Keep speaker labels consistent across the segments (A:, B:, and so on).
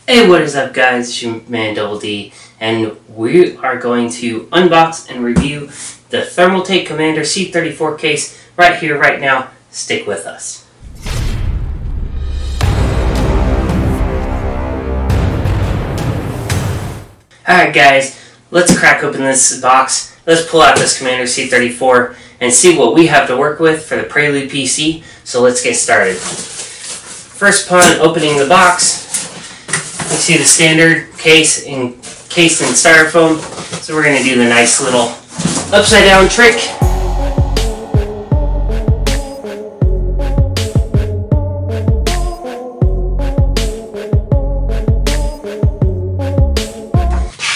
A: Hey, what is up guys, it's your man Double D, and we are going to unbox and review the Thermaltake Commander C34 case right here, right now. Stick with us. Alright guys, let's crack open this box. Let's pull out this Commander C34 and see what we have to work with for the Prelude PC. So let's get started. First, upon opening the box, you see the standard case encased in styrofoam. So we're going to do the nice little upside down trick.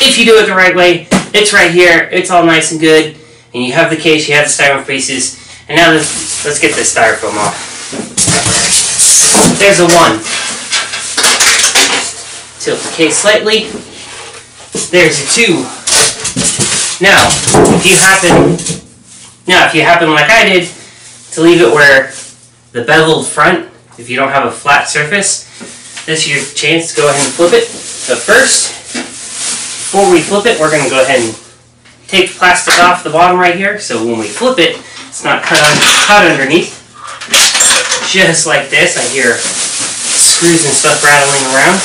A: If you do it the right way, it's right here, it's all nice and good, and you have the case, you have the styrofoam pieces, and now let's get this styrofoam off. There's a 1. Tilt the case slightly. There's a 2. Now, if you happen like I did to leave it where the beveled front, if you don't have a flat surface, this is your chance to go ahead and flip it. But first, before we flip it, we're going to go ahead and take the plastic off the bottom right here, so when we flip it, it's not cut underneath. Just like this. I hear screws and stuff rattling around.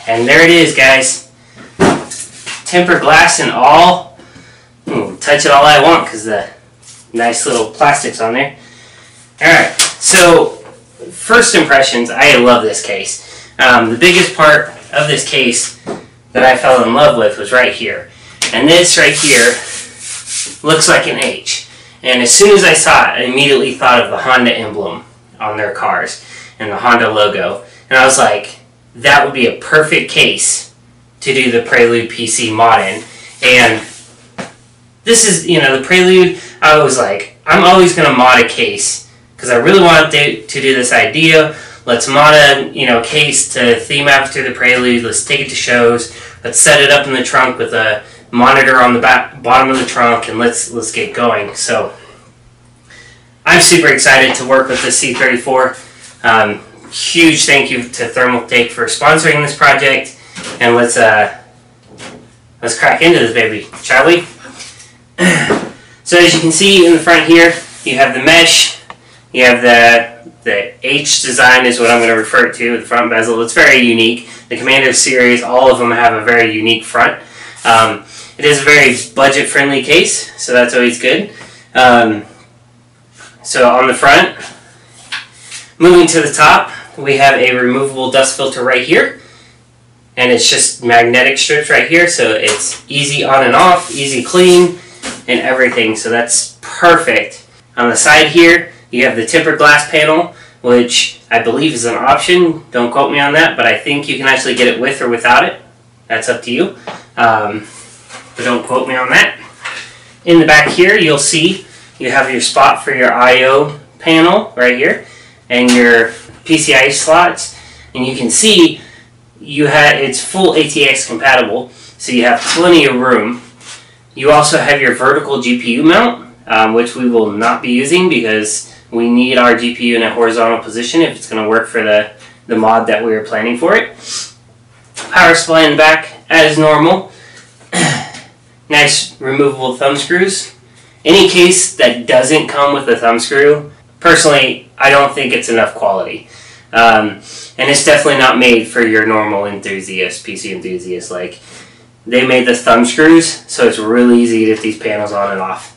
A: And there it is, guys. Tempered glass and all. Touch it all I want because the nice little plastic's on there. Alright, so first impressions, I love this case. The biggest part of this case that I fell in love with was right here. And this right here looks like an H. And as soon as I saw it, I immediately thought of the Honda emblem on their cars and the Honda logo. And I was like, that would be a perfect case to do the Prelude PC mod in. And this is, the Prelude, I was like, I'm always going to mod a case because I really want to do this idea. Let's mod a case to theme after the Prelude. Let's take it to shows. Let's set it up in the trunk with a monitor on the bottom of the trunk, and let's get going. So I'm super excited to work with the C34. Huge thank you to Thermaltake for sponsoring this project, and let's crack into this baby, shall we? So as you can see in the front here, you have the mesh. You have the H design is what I'm going to refer to, the front bezel. It's very unique. The Commander series, all of them have a very unique front. It is a very budget-friendly case, so that's always good. So on the front, moving to the top, we have a removable dust filter right here. And it's just magnetic strips right here, so it's easy on and off, easy clean, and everything. So that's perfect. On the side here, you have the tempered glass panel, which I believe is an option. Don't quote me on that, but I think you can actually get it with or without it. That's up to you. But don't quote me on that. In the back here, you'll see you have your spot for your I/O panel right here, and your PCIe slots. And you can see it's full ATX compatible, so you have plenty of room. You also have your vertical GPU mount, which we will not be using because we need our GPU in a horizontal position if it's going to work for the mod that we are planning for it. Power supply in the back as normal. Nice removable thumb screws. Any case that doesn't come with a thumb screw, personally, I don't think it's enough quality. And it's definitely not made for your normal enthusiast, PC enthusiast. Like, they made the thumb screws, so it's really easy to get these panels on and off.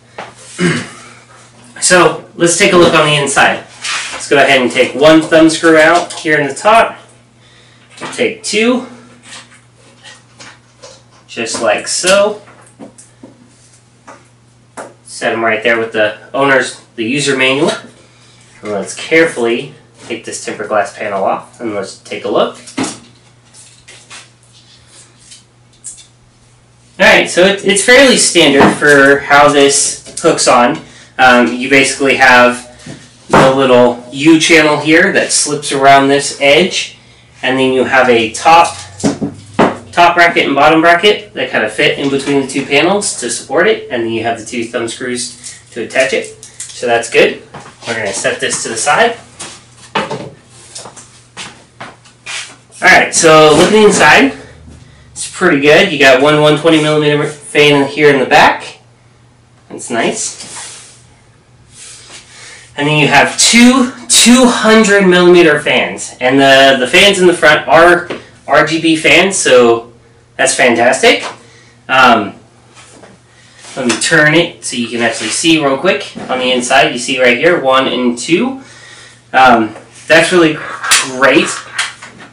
A: So let's take a look on the inside. Let's go ahead and take one thumb screw out here in the top. We'll take 2, just like so. Set them right there with the user manual. And let's carefully take this tempered glass panel off, and let's take a look. Alright, so it's fairly standard for how this hooks on. You basically have the little U channel here that slips around this edge, and then you have a top bracket and bottom bracket that kind of fit in between the 2 panels to support it, and then you have the 2 thumb screws to attach it. So that's good. We're going to set this to the side. Alright, so looking inside, it's pretty good. You got one 120mm fan here in the back. That's nice. And then you have two 200mm fans. And the fans in the front are RGB fans, so that's fantastic. Let me turn it so you can actually see real quick. On the inside, you see right here, 1 and 2. That's really great.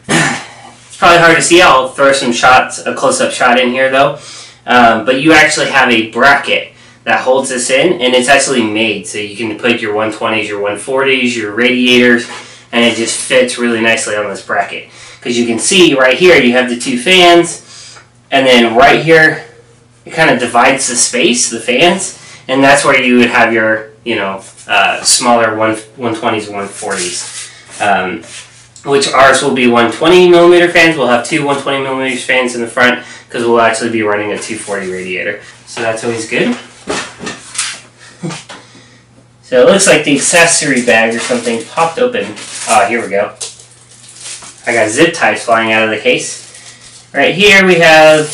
A: It's probably hard to see. I'll throw some shots, a close-up shot in here though. But you actually have a bracket that holds this in, and it's actually made so you can put your 120s, your 140s, your radiators, and it just fits really nicely on this bracket. Because you can see right here, you have the 2 fans, and then right here, it kind of divides the space, the fans, and that's where you would have your, smaller 120s and 140s. Which ours will be 120mm fans. We'll have 2 120mm fans in the front because we'll actually be running a 240 radiator. So that's always good. So it looks like the accessory bag or something popped open. Oh, here we go. I got zip ties flying out of the case. Right here we have,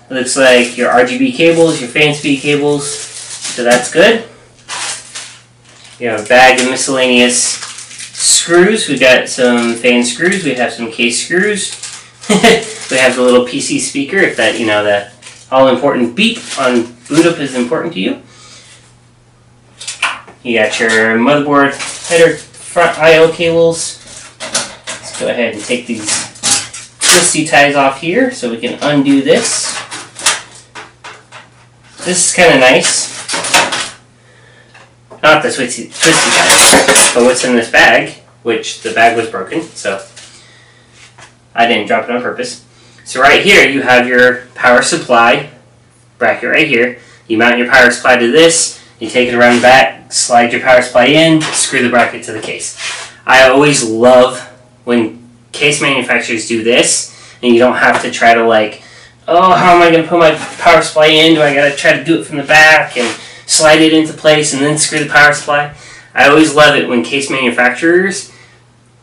A: it looks like your RGB cables, your fan speed cables, so that's good. You have a bag of miscellaneous screws. We got some fan screws, we have some case screws. We have the little PC speaker, if that, the all-important beep on boot up is important to you. You got your motherboard header front I/O cables. Let's go ahead and take these twisty ties off here so we can undo this. This is kind of nice. Not the twisty ties, but what's in this bag, which the bag was broken, so I didn't drop it on purpose. So right here you have your power supply bracket right here. You mount your power supply to this, you take it around the back, slide your power supply in, screw the bracket to the case. I always love when case manufacturers do this, and you don't have to try to oh, how am I going to put my power supply in? Do I got to try to do it from the back and slide it into place and then screw the power supply? I always love it when case manufacturers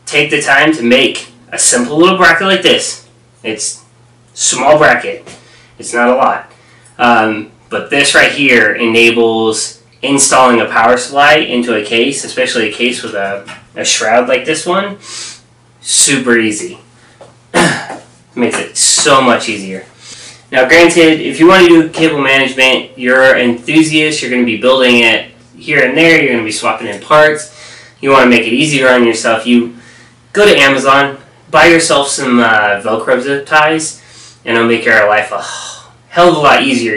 A: take the time to make a simple little bracket like this. It's small bracket. It's not a lot. But this right here enables installing a power supply into a case, especially a case with a shroud like this one. Super easy. Makes it so much easier. Now granted, if you want to do cable management, you're an enthusiast, you're going to be building it here and there, you're going to be swapping in parts, you want to make it easier on yourself, you go to Amazon, buy yourself some Velcro zip ties, and it'll make your life a hell of a lot easier.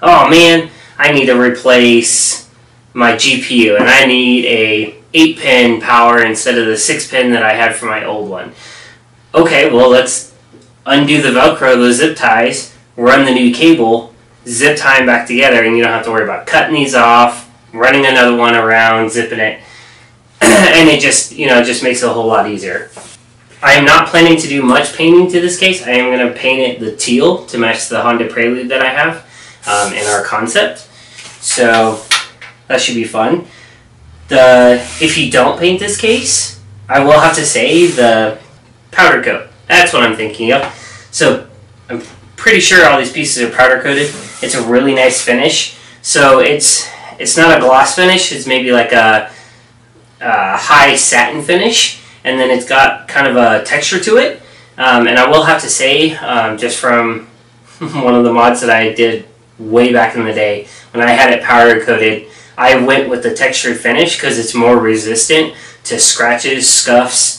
A: Oh man, I need to replace my GPU, and I need a 8-pin power instead of the 6-pin that I had for my old one. Okay, well let's undo the Velcro, those zip ties, run the new cable, zip tie them back together, and you don't have to worry about cutting these off, running another one around, zipping it, and it just, it just makes it a whole lot easier. I am not planning to do much painting to this case. I am going to paint it the teal to match the Honda Prelude that I have in our concept. So that should be fun. If you don't paint this case, I will have to say the powder coat. That's what I'm thinking of. So I'm pretty sure all these pieces are powder coated. It's a really nice finish. So it's not a gloss finish. It's maybe like a high satin finish, and then it's got kind of a texture to it. And I will have to say, just from one of the mods that I did way back in the day, when I had it powder coated, I went with the textured finish because it's more resistant to scratches, scuffs,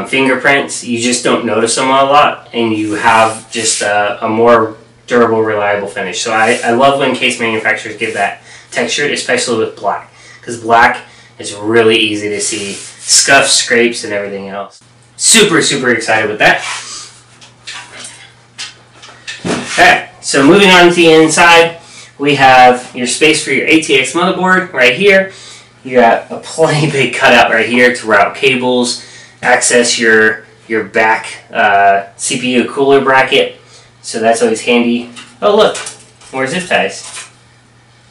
A: fingerprints. You just don't notice them a lot, and you have just a more durable, reliable finish. So I love when case manufacturers give that texture, especially with black, because black is really easy to see scuffs, scrapes, and everything else. Super, super excited with that. Okay, so moving on to the inside, we have your space for your ATX motherboard right here. You got a plenty big cutout right here to route cables, access your back CPU cooler bracket, so that's always handy. Oh look, more zip ties.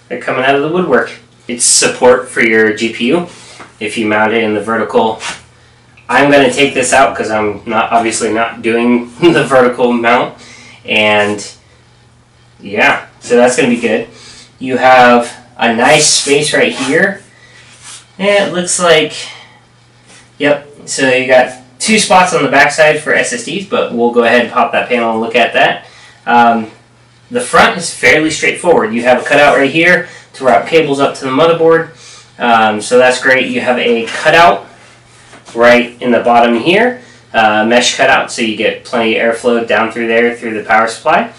A: They're coming out of the woodwork. It's support for your GPU. If you mount it in the vertical I'm going to take this out because I'm obviously not doing the vertical mount. And yeah, so that's going to be good. You have a nice space right here. And it looks like, yep, so you got 2 spots on the backside for SSDs, but we'll go ahead and pop that panel and look at that. The front is fairly straightforward. You have a cutout right here to route cables up to the motherboard. So that's great. You have a cutout right in the bottom here, mesh cutout, so you get plenty of airflow down through there through the power supply.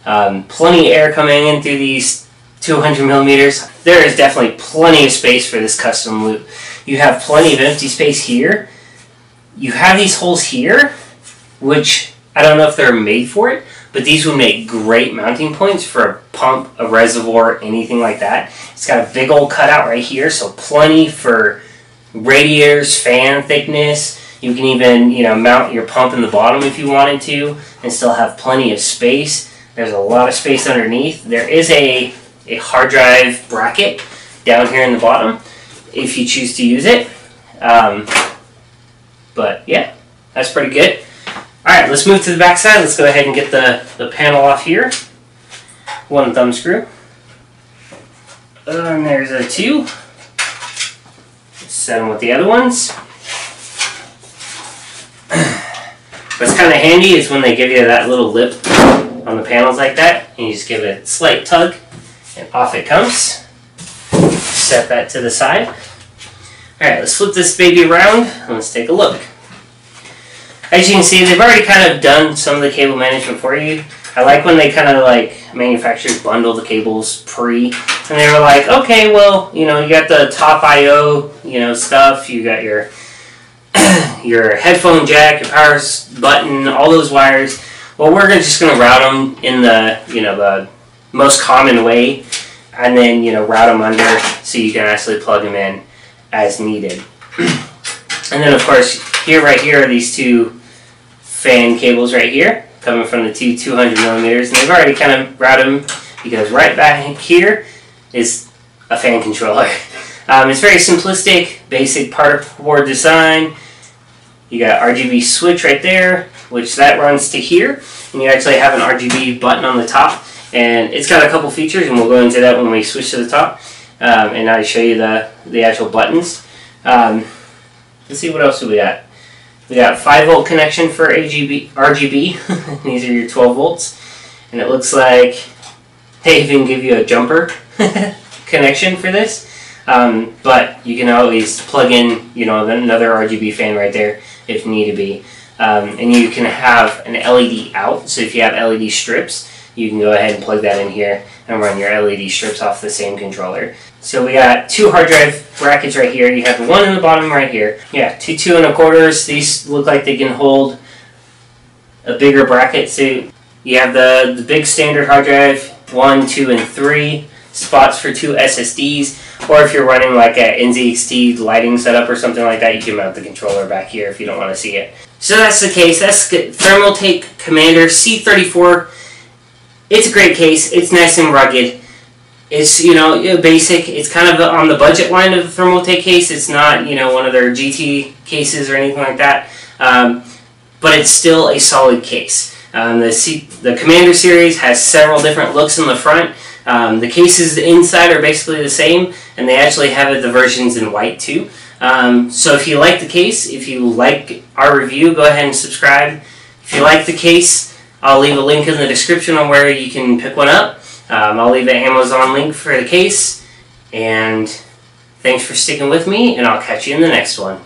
A: Plenty of air coming in through these 200 millimeters. There is definitely plenty of space for this custom loop. You have plenty of empty space here. You have these holes here, which I don't know if they're made for it, but these would make great mounting points for a pump, a reservoir, anything like that. It's got a big old cutout right here, so plenty for radiators, fan thickness. You can even, you know, mount your pump in the bottom if you wanted to and still have plenty of space. There's a lot of space underneath. There is a hard drive bracket down here in the bottom if you choose to use it. But yeah, that's pretty good. Alright, let's move to the back side. Let's go ahead and get the panel off here. 1 thumb screw. And there's a 2. Let's set them with the other ones. What's kind of handy is when they give you that little lip on the panels like that, and you just give it a slight tug, and off it comes. Set that to the side. Alright, let's flip this baby around, and let's take a look. As you can see, they've already kind of done some of the cable management for you. I like when they kind of like, manufacturers bundle the cables pre, and they were like, okay, well, you know, you got the top I/O, you know, stuff, you got your your headphone jack, your power button, all those wires. Well, we're just going to route them in the, you know, the most common way, and then, you know, route them under so you can actually plug them in as needed. And then, of course, right here are these 2 fan cables right here, coming from the 200 millimeters, and they've already kind of routed them because right back here is a fan controller. It's very simplistic, basic particle board design. You got RGB switch right there, which that runs to here, and you actually have an RGB button on the top, and it's got a couple features, and we'll go into that when we switch to the top, and I'll show you the actual buttons. Let's see, what else do we got? We got 5-volt connection for RGB. These are your 12 volts. And it looks like they even give you a jumper connection for this. But you can always plug in, you know, another RGB fan right there if need be. And you can have an LED out. So if you have LED strips, you can go ahead and plug that in here and run your LED strips off the same controller. So we got 2 hard drive brackets right here. You have the one in the bottom right here. Yeah, 2 2¼ These look like they can hold a bigger bracket. So you have the big standard hard drive, 1, 2, and 3 spots for 2 SSDs. Or if you're running like a NZXT lighting setup or something like that, you can mount the controller back here if you don't want to see it. So that's the case. That's Thermaltake Commander C34. It's a great case. It's nice and rugged. It's, you know, basic. It's kind of on the budget line of the Thermaltake case. It's not, you know, one of their GT cases or anything like that. But it's still a solid case. The Commander series has several different looks in the front. The cases inside are basically the same, and they actually have the versions in white too. So if you like the case, if you like our review, go ahead and subscribe. If you like the case, I'll leave a link in the description on where you can pick one up. I'll leave an Amazon link for the case, and thanks for sticking with me, and I'll catch you in the next one.